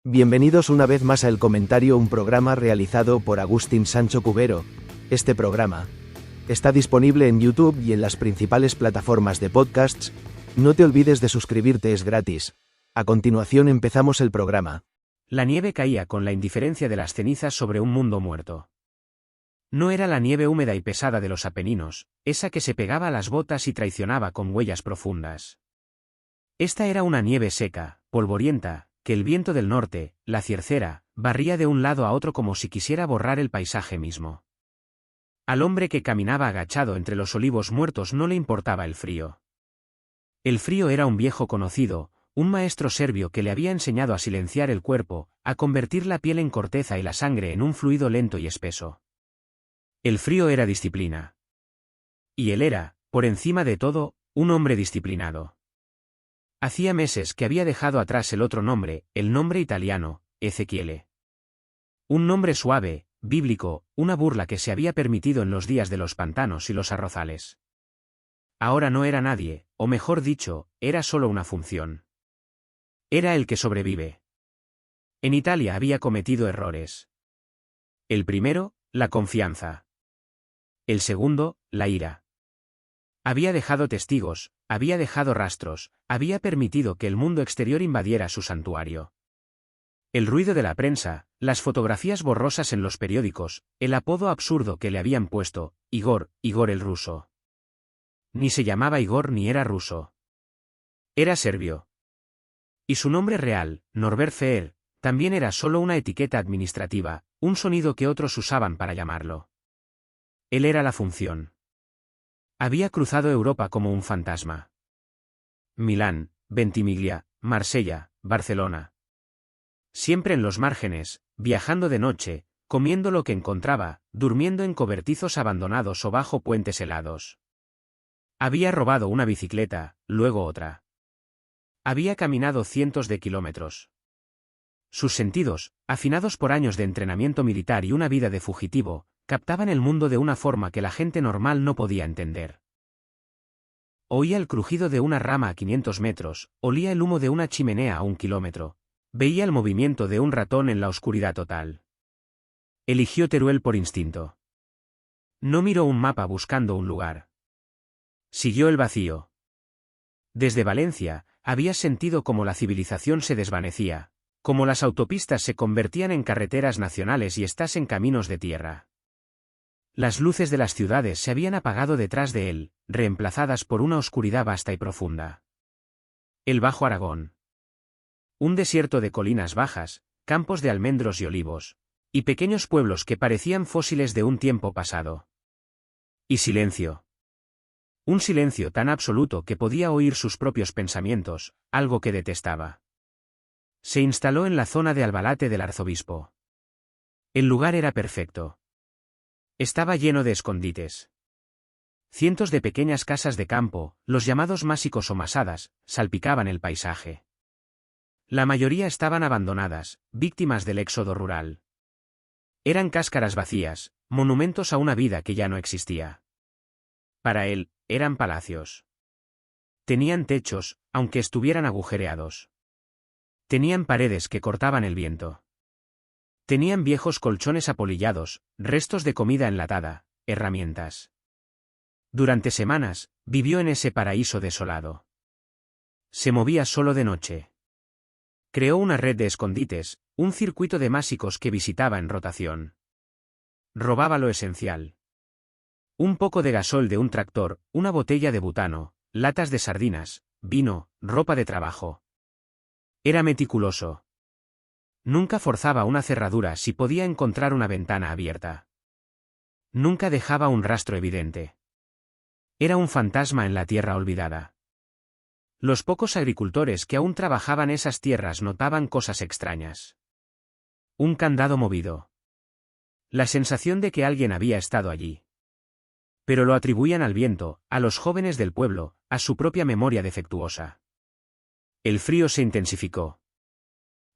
Bienvenidos una vez más a El Comentario, un programa realizado por Agustín Sancho Cubero. Este programa está disponible en YouTube y en las principales plataformas de podcasts. No te olvides de suscribirte, es gratis. A continuación empezamos el programa. La nieve caía con la indiferencia de las cenizas sobre un mundo muerto. No era la nieve húmeda y pesada de los Apeninos, esa que se pegaba a las botas y traicionaba con huellas profundas. Esta era una nieve seca, polvorienta, que el viento del norte, la ciercera, barría de un lado a otro como si quisiera borrar el paisaje mismo. Al hombre que caminaba agachado entre los olivos muertos no le importaba el frío. El frío era un viejo conocido, un maestro serbio que le había enseñado a silenciar el cuerpo, a convertir la piel en corteza y la sangre en un fluido lento y espeso. El frío era disciplina. Y él era, por encima de todo, un hombre disciplinado. Hacía meses que había dejado atrás el otro nombre, el nombre italiano, Ezequiele. Un nombre suave, bíblico, una burla que se había permitido en los días de los pantanos y los arrozales. Ahora no era nadie, o mejor dicho, era solo una función. Era el que sobrevive. En Italia había cometido errores. El primero, la confianza. El segundo, la ira. Había dejado testigos, había dejado rastros, había permitido que el mundo exterior invadiera su santuario. El ruido de la prensa, las fotografías borrosas en los periódicos, el apodo absurdo que le habían puesto, Igor el ruso. Ni se llamaba Igor ni era ruso. Era serbio. Y su nombre real, Norbert Fehr, también era solo una etiqueta administrativa, un sonido que otros usaban para llamarlo. Él era la función. Había cruzado Europa como un fantasma. Milán, Ventimiglia, Marsella, Barcelona. Siempre en los márgenes, viajando de noche, comiendo lo que encontraba, durmiendo en cobertizos abandonados o bajo puentes helados. Había robado una bicicleta, luego otra. Había caminado cientos de kilómetros. Sus sentidos, afinados por años de entrenamiento militar y una vida de fugitivo, captaban el mundo de una forma que la gente normal no podía entender. Oía el crujido de una rama a 500 metros, olía el humo de una chimenea a 1 kilómetro, veía el movimiento de un ratón en la oscuridad total. Eligió Teruel por instinto. No miró un mapa buscando un lugar. Siguió el vacío. Desde Valencia, había sentido cómo la civilización se desvanecía, cómo las autopistas se convertían en carreteras nacionales y estás en caminos de tierra. Las luces de las ciudades se habían apagado detrás de él, reemplazadas por una oscuridad vasta y profunda. El Bajo Aragón. Un desierto de colinas bajas, campos de almendros y olivos, y pequeños pueblos que parecían fósiles de un tiempo pasado. Y silencio. Un silencio tan absoluto que podía oír sus propios pensamientos, algo que detestaba. Se instaló en la zona de Albalate del arzobispo. El lugar era perfecto. Estaba lleno de escondites. Cientos de pequeñas casas de campo, los llamados másicos o masadas, salpicaban el paisaje. La mayoría estaban abandonadas, víctimas del éxodo rural. Eran cáscaras vacías, monumentos a una vida que ya no existía. Para él, eran palacios. Tenían techos, aunque estuvieran agujereados. Tenían paredes que cortaban el viento. Tenían viejos colchones apolillados, restos de comida enlatada, herramientas. Durante semanas, vivió en ese paraíso desolado. Se movía solo de noche. Creó una red de escondites, un circuito de másicos que visitaba en rotación. Robaba lo esencial. Un poco de gasol de un tractor, una botella de butano, latas de sardinas, vino, ropa de trabajo. Era meticuloso. Nunca forzaba una cerradura si podía encontrar una ventana abierta. Nunca dejaba un rastro evidente. Era un fantasma en la tierra olvidada. Los pocos agricultores que aún trabajaban esas tierras notaban cosas extrañas. Un candado movido. La sensación de que alguien había estado allí. Pero lo atribuían al viento, a los jóvenes del pueblo, a su propia memoria defectuosa. El frío se intensificó.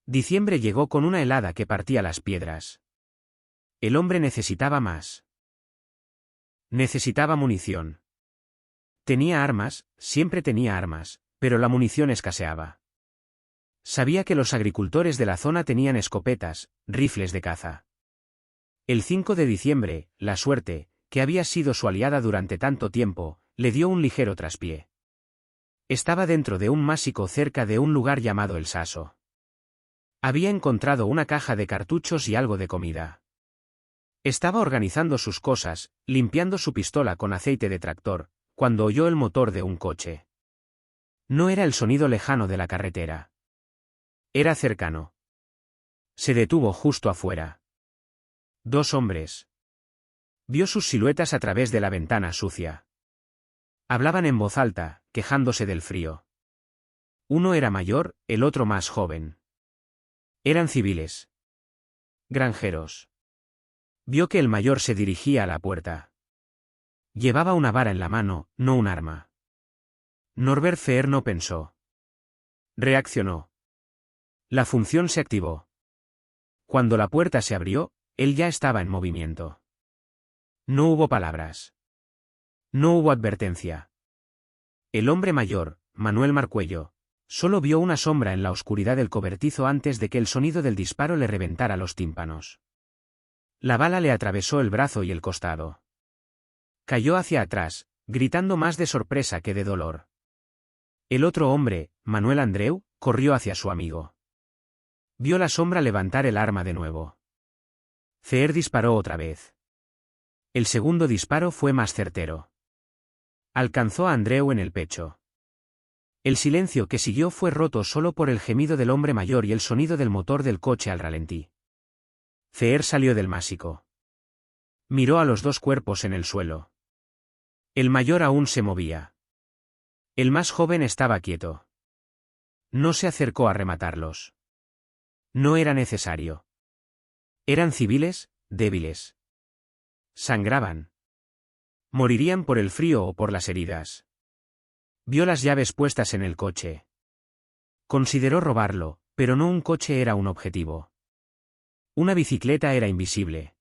Diciembre llegó con una helada que partía las piedras. El hombre necesitaba más. Necesitaba munición. Tenía armas, siempre tenía armas, pero la munición escaseaba. Sabía que los agricultores de la zona tenían escopetas, rifles de caza. El 5 de diciembre, la suerte, que había sido su aliada durante tanto tiempo, le dio un ligero traspié. Estaba dentro de un másico cerca de un lugar llamado El Saso. Había encontrado una caja de cartuchos y algo de comida. Estaba organizando sus cosas, limpiando su pistola con aceite de tractor, cuando oyó el motor de un coche. No era el sonido lejano de la carretera. Era cercano. Se detuvo justo afuera. 2 hombres. Vio sus siluetas a través de la ventana sucia. Hablaban en voz alta, quejándose del frío. Uno era mayor, el otro más joven. Eran civiles. Granjeros. Vio que el mayor se dirigía a la puerta. Llevaba una vara en la mano, no un arma. Norbert Fehr no pensó. Reaccionó. La función se activó. Cuando la puerta se abrió, él ya estaba en movimiento. No hubo palabras. No hubo advertencia. El hombre mayor, Manuel Marcuello, solo vio una sombra en la oscuridad del cobertizo antes de que el sonido del disparo le reventara los tímpanos. La bala le atravesó el brazo y el costado. Cayó hacia atrás, gritando más de sorpresa que de dolor. El otro hombre, Manuel Andreu, corrió hacia su amigo. Vio la sombra levantar el arma de nuevo. Fehr disparó otra vez. El segundo disparo fue más certero. Alcanzó a Andreu en el pecho. El silencio que siguió fue roto solo por el gemido del hombre mayor y el sonido del motor del coche al ralentí. Fehr salió del másico. Miró a los 2 cuerpos en el suelo. El mayor aún se movía. El más joven estaba quieto. No se acercó a rematarlos. No era necesario. Eran civiles, débiles. Sangraban. Morirían por el frío o por las heridas. Vio las llaves puestas en el coche. Consideró robarlo, pero no un coche era un objetivo. Una bicicleta era invisible.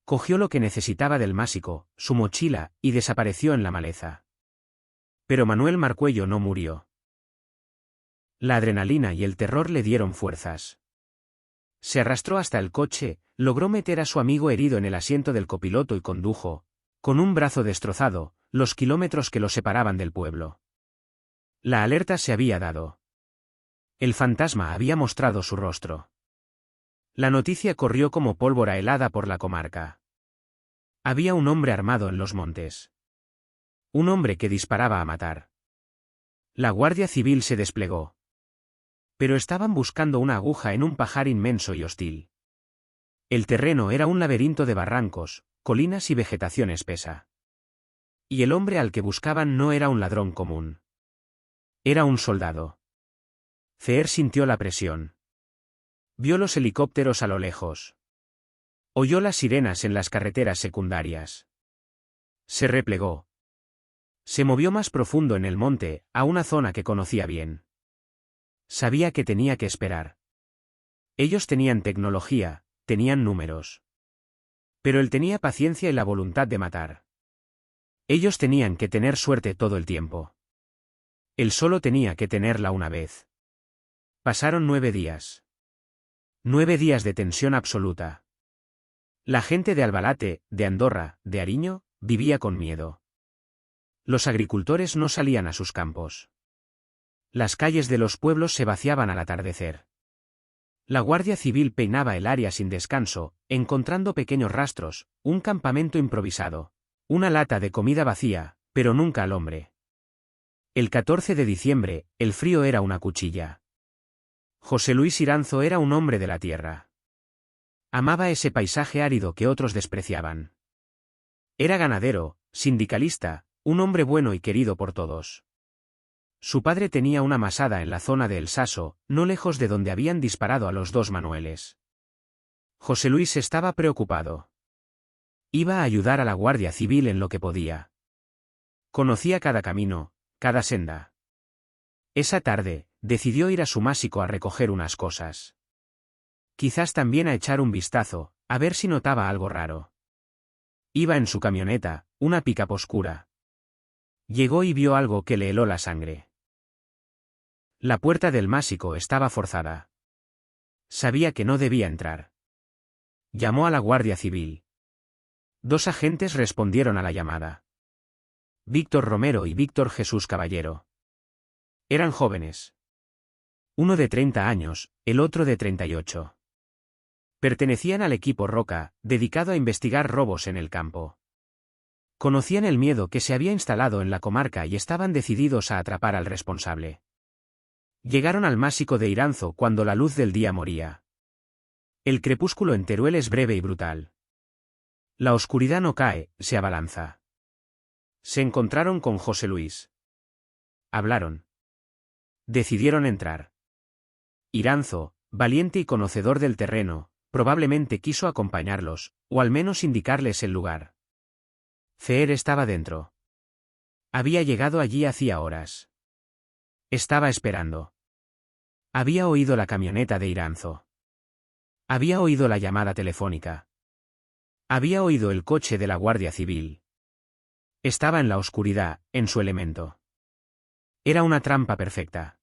Cogió lo que necesitaba del másico, su mochila, y desapareció en la maleza. Pero Manuel Marcuello no murió. La adrenalina y el terror le dieron fuerzas. Se arrastró hasta el coche, logró meter a su amigo herido en el asiento del copiloto y condujo, con un brazo destrozado, los kilómetros que lo separaban del pueblo. La alerta se había dado. El fantasma había mostrado su rostro. La noticia corrió como pólvora helada por la comarca. Había un hombre armado en los montes. Un hombre que disparaba a matar. La Guardia Civil se desplegó. Pero estaban buscando una aguja en un pajar inmenso y hostil. El terreno era un laberinto de barrancos, colinas y vegetación espesa. Y el hombre al que buscaban no era un ladrón común. Era un soldado. Fehr sintió la presión. Vio los helicópteros a lo lejos. Oyó las sirenas en las carreteras secundarias. Se replegó. Se movió más profundo en el monte, a una zona que conocía bien. Sabía que tenía que esperar. Ellos tenían tecnología, tenían números. Pero él tenía paciencia y la voluntad de matar. Ellos tenían que tener suerte todo el tiempo. Él solo tenía que tenerla una vez. Pasaron 9 días. 9 días de tensión absoluta. La gente de Albalate, de Andorra, de Ariño, vivía con miedo. Los agricultores no salían a sus campos. Las calles de los pueblos se vaciaban al atardecer. La Guardia Civil peinaba el área sin descanso, encontrando pequeños rastros, un campamento improvisado, una lata de comida vacía, pero nunca al hombre. El 14 de diciembre, el frío era una cuchilla. José Luis Iranzo era un hombre de la tierra. Amaba ese paisaje árido que otros despreciaban. Era ganadero, sindicalista, un hombre bueno y querido por todos. Su padre tenía una masada en la zona de El Saso, no lejos de donde habían disparado a los 2 Manueles. José Luis estaba preocupado. Iba a ayudar a la Guardia Civil en lo que podía. Conocía cada camino, cada senda. Esa tarde, decidió ir a su másico a recoger unas cosas. Quizás también a echar un vistazo, a ver si notaba algo raro. Iba en su camioneta, una pick-up oscura. Llegó y vio algo que le heló la sangre. La puerta del másico estaba forzada. Sabía que no debía entrar. Llamó a la Guardia Civil. 2 agentes respondieron a la llamada. Víctor Romero y Víctor Jesús Caballero. Eran jóvenes. Uno de 30 años, el otro de 38. Pertenecían al equipo Roca, dedicado a investigar robos en el campo. Conocían el miedo que se había instalado en la comarca y estaban decididos a atrapar al responsable. Llegaron al másico de Iranzo cuando la luz del día moría. El crepúsculo en Teruel es breve y brutal. La oscuridad no cae, se abalanza. Se encontraron con José Luis. Hablaron. Decidieron entrar. Iranzo, valiente y conocedor del terreno, probablemente quiso acompañarlos, o al menos indicarles el lugar. Feer estaba dentro. Había llegado allí hacía horas. Estaba esperando. Había oído la camioneta de Iranzo. Había oído la llamada telefónica. Había oído el coche de la Guardia Civil. Estaba en la oscuridad, en su elemento. Era una trampa perfecta.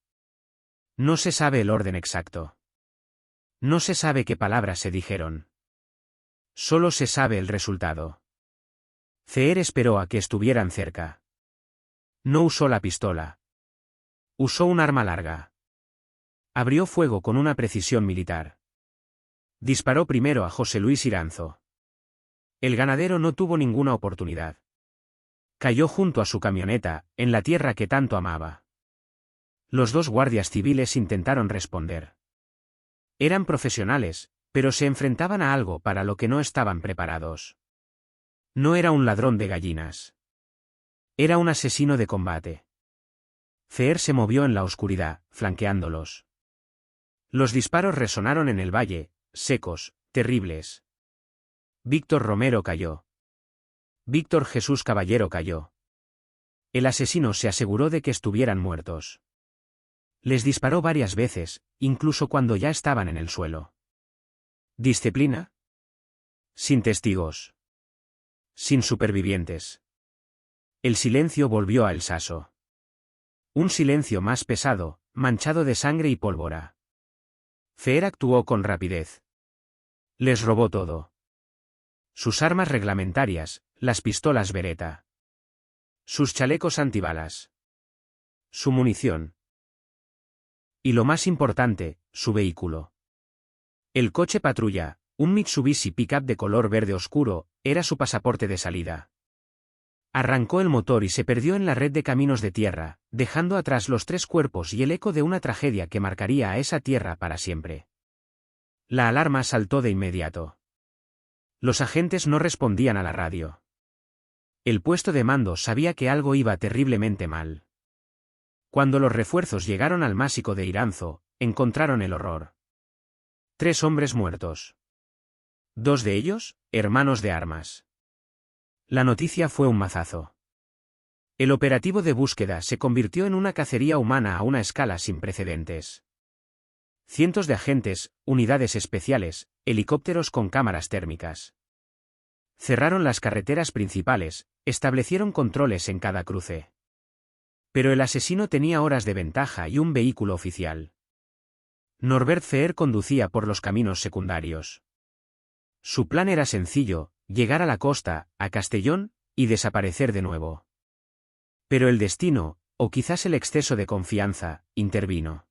No se sabe el orden exacto. No se sabe qué palabras se dijeron. Solo se sabe el resultado. Feer esperó a que estuvieran cerca. No usó la pistola. Usó un arma larga. Abrió fuego con una precisión militar. Disparó primero a José Luis Iranzo. El ganadero no tuvo ninguna oportunidad. Cayó junto a su camioneta, en la tierra que tanto amaba. Los 2 guardias civiles intentaron responder. Eran profesionales, pero se enfrentaban a algo para lo que no estaban preparados. No era un ladrón de gallinas. Era un asesino de combate. Feer se movió en la oscuridad, flanqueándolos. Los disparos resonaron en el valle, secos, terribles. Víctor Romero cayó. Víctor Jesús Caballero cayó. El asesino se aseguró de que estuvieran muertos. Les disparó varias veces, incluso cuando ya estaban en el suelo. ¿Disciplina? Sin testigos. Sin supervivientes. El silencio volvió a El Saso. Un silencio más pesado, manchado de sangre y pólvora. Feer actuó con rapidez. Les robó todo. Sus armas reglamentarias, las pistolas Beretta. Sus chalecos antibalas. Su munición. Y lo más importante, su vehículo. El coche patrulla, un Mitsubishi Pickup de color verde oscuro, era su pasaporte de salida. Arrancó el motor y se perdió en la red de caminos de tierra, dejando atrás los 3 cuerpos y el eco de una tragedia que marcaría a esa tierra para siempre. La alarma saltó de inmediato. Los agentes no respondían a la radio. El puesto de mando sabía que algo iba terriblemente mal. Cuando los refuerzos llegaron al másico de Iranzo, encontraron el horror. 3 hombres muertos. 2 de ellos, hermanos de armas. La noticia fue un mazazo. El operativo de búsqueda se convirtió en una cacería humana a una escala sin precedentes. Cientos de agentes, unidades especiales, helicópteros con cámaras térmicas. Cerraron las carreteras principales, establecieron controles en cada cruce. Pero el asesino tenía horas de ventaja y un vehículo oficial. Norbert Feer conducía por los caminos secundarios. Su plan era sencillo, llegar a la costa, a Castellón, y desaparecer de nuevo. Pero el destino, o quizás el exceso de confianza, intervino.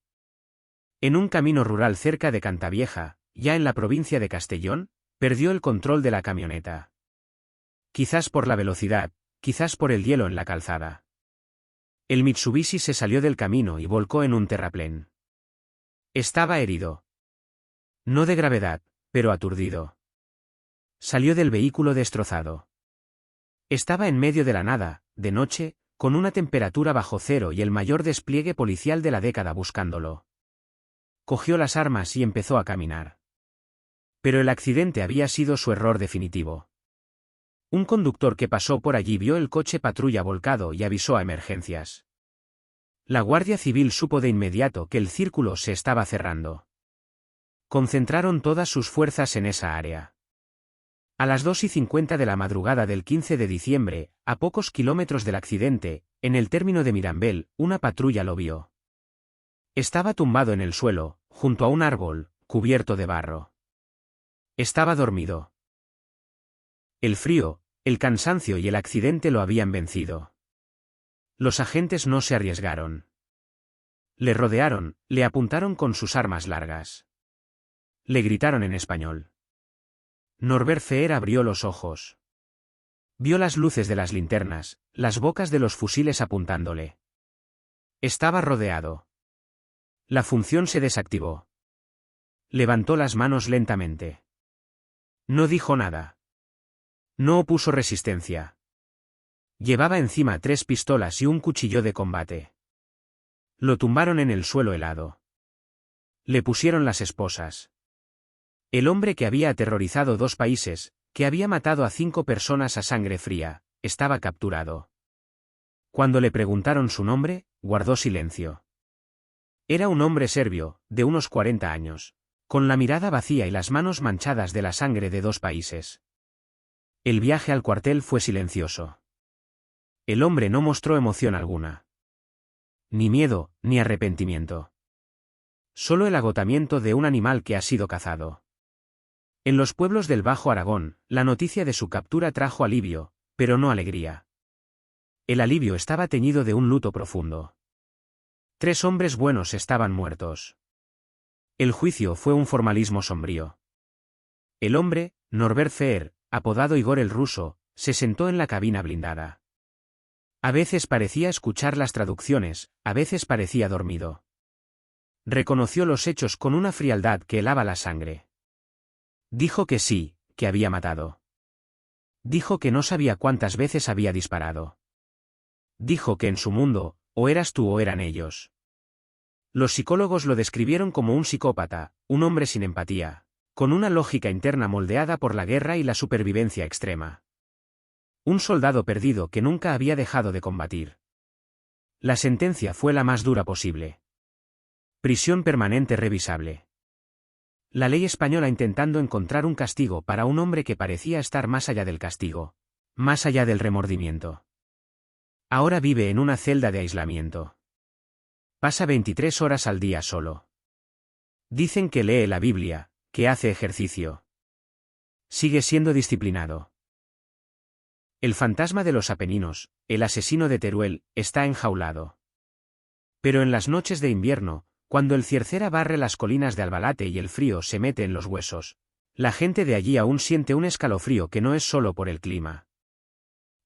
En un camino rural cerca de Cantavieja, ya en la provincia de Castellón, perdió el control de la camioneta. Quizás por la velocidad, quizás por el hielo en la calzada. El Mitsubishi se salió del camino y volcó en un terraplén. Estaba herido. No de gravedad, pero aturdido. Salió del vehículo destrozado. Estaba en medio de la nada, de noche, con una temperatura bajo cero y el mayor despliegue policial de la década buscándolo. Cogió las armas y empezó a caminar. Pero el accidente había sido su error definitivo. Un conductor que pasó por allí vio el coche patrulla volcado y avisó a emergencias. La Guardia Civil supo de inmediato que el círculo se estaba cerrando. Concentraron todas sus fuerzas en esa área. A las 2:50 de la madrugada del 15 de diciembre, a pocos kilómetros del accidente, en el término de Mirambel, una patrulla lo vio. Estaba tumbado en el suelo, junto a un árbol, cubierto de barro. Estaba dormido. El frío, el cansancio y el accidente lo habían vencido. Los agentes no se arriesgaron. Le rodearon, le apuntaron con sus armas largas. Le gritaron en español. Norbert Fehr abrió los ojos. Vio las luces de las linternas, las bocas de los fusiles apuntándole. Estaba rodeado. La función se desactivó. Levantó las manos lentamente. No dijo nada. No opuso resistencia. Llevaba encima 3 pistolas y un cuchillo de combate. Lo tumbaron en el suelo helado. Le pusieron las esposas. El hombre que había aterrorizado 2 países, que había matado a 5 personas a sangre fría, estaba capturado. Cuando le preguntaron su nombre, guardó silencio. Era un hombre serbio, de unos 40 años, con la mirada vacía y las manos manchadas de la sangre de 2 países. El viaje al cuartel fue silencioso. El hombre no mostró emoción alguna. Ni miedo, ni arrepentimiento. Solo el agotamiento de un animal que ha sido cazado. En los pueblos del Bajo Aragón, la noticia de su captura trajo alivio, pero no alegría. El alivio estaba teñido de un luto profundo. 3 hombres buenos estaban muertos. El juicio fue un formalismo sombrío. El hombre, Norbert Fehr, apodado Igor el Ruso, se sentó en la cabina blindada. A veces parecía escuchar las traducciones, a veces parecía dormido. Reconoció los hechos con una frialdad que helaba la sangre. Dijo que sí, que había matado. Dijo que no sabía cuántas veces había disparado. Dijo que en su mundo, o eras tú o eran ellos. Los psicólogos lo describieron como un psicópata, un hombre sin empatía, con una lógica interna moldeada por la guerra y la supervivencia extrema. Un soldado perdido que nunca había dejado de combatir. La sentencia fue la más dura posible. Prisión permanente revisable. La ley española intentando encontrar un castigo para un hombre que parecía estar más allá del castigo, más allá del remordimiento. Ahora vive en una celda de aislamiento. Pasa 23 horas al día solo. Dicen que lee la Biblia, que hace ejercicio. Sigue siendo disciplinado. El fantasma de los Apeninos, el asesino de Teruel, está enjaulado. Pero en las noches de invierno, cuando el Ciercera barre las colinas de Albalate y el frío se mete en los huesos, la gente de allí aún siente un escalofrío que no es solo por el clima.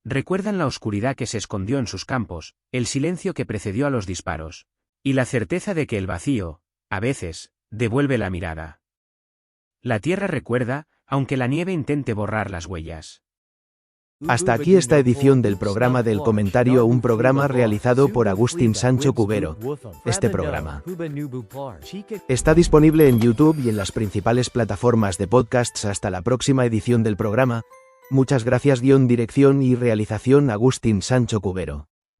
Recuerdan la oscuridad que se escondió en sus campos, el silencio que precedió a los disparos, y la certeza de que el vacío, a veces, devuelve la mirada. La tierra recuerda, aunque la nieve intente borrar las huellas. Hasta aquí esta edición del programa del comentario, un programa realizado por Agustín Sancho Cubero. Este programa está disponible en YouTube y en las principales plataformas de podcasts. Hasta la próxima edición del programa. Muchas gracias. Dirección y realización Agustín Sancho Cubero.